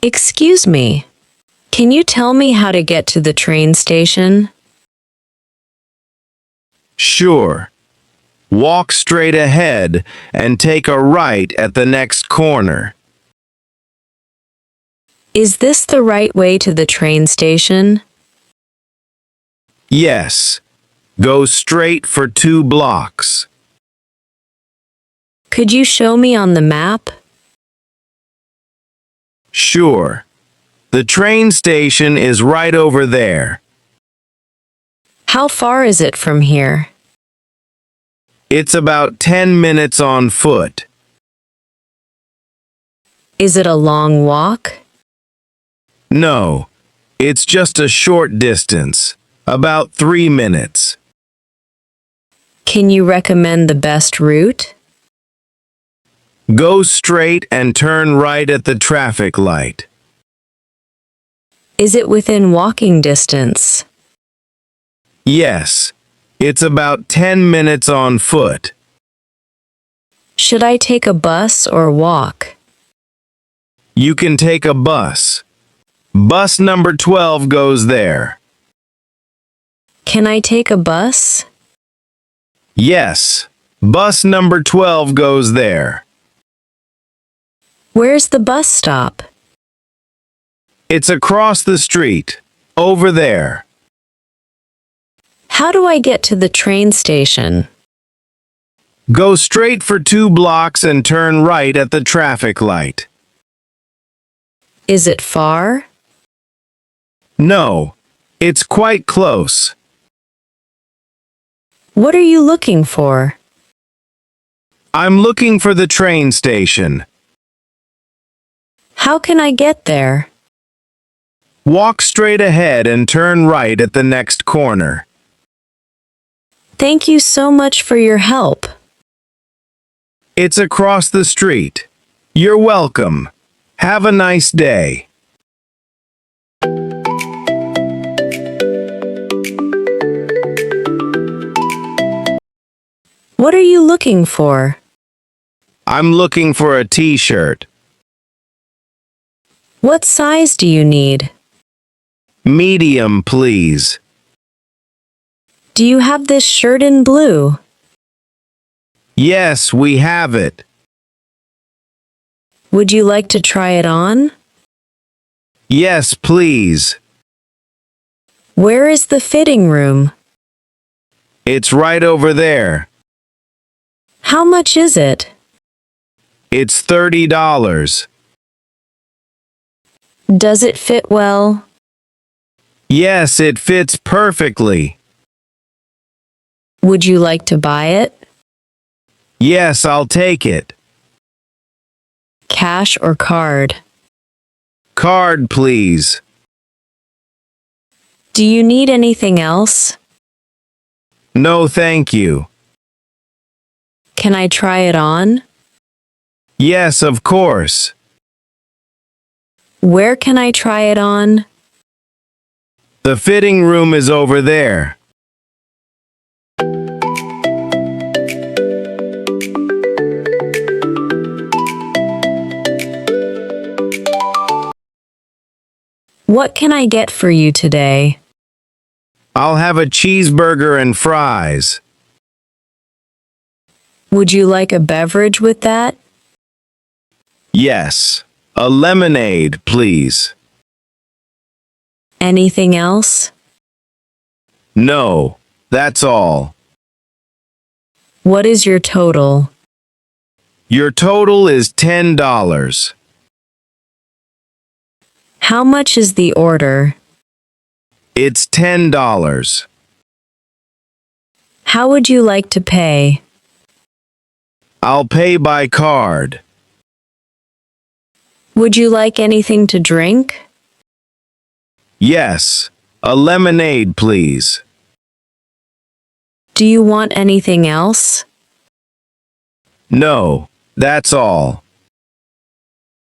Excuse me. Can you tell me how to get to the train station? Sure. Walk straight ahead and take a right at the next corner. Is this the right way to the train station? Yes. Go straight for 2 blocks. Could you show me on the map? Sure. The train station is right over there. How far is it from here? It's about 10 minutes on foot. Is it a long walk? No, it's just a short distance, about 3 minutes. Can you recommend the best route? Go straight and turn right at the traffic light. Is it within walking distance? Yes, it's about 10 minutes on foot. Should I take a bus or walk? You can take a bus. Bus number 12 goes there. Can I take a bus? Yes, bus number 12 goes there. Where's the bus stop? It's across the street, over there. How do I get to the train station? Go straight for 2 blocks and turn right at the traffic light. Is it far? No, it's quite close. What are you looking for? I'm looking for the train station. How can I get there? Walk straight ahead and turn right at the next corner. Thank you so much for your help. It's across the street. You're welcome. Have a nice day. What are you looking for? I'm looking for a t-shirt. What size do you need? Medium, please. Do you have this shirt in blue? Yes, we have it. Would you like to try it on? Yes, please. Where is the fitting room? It's right over there. How much is it? It's $30. Does it fit well? Yes, it fits perfectly. Would you like to buy it? Yes, I'll take it. Cash or card? Card, please. Do you need anything else? No, thank you. Can I try it on? Yes, of course. Where can I try it on? The fitting room is over there. What can I get for you today? I'll have a cheeseburger and fries. Would you like a beverage with that? Yes, a lemonade, please. Anything else? No, that's all. What is your total? Your total is $10. How much is the order? It's $10. How would you like to pay? I'll pay by card. Would you like anything to drink? Yes, a lemonade, please. Do you want anything else? No, that's all.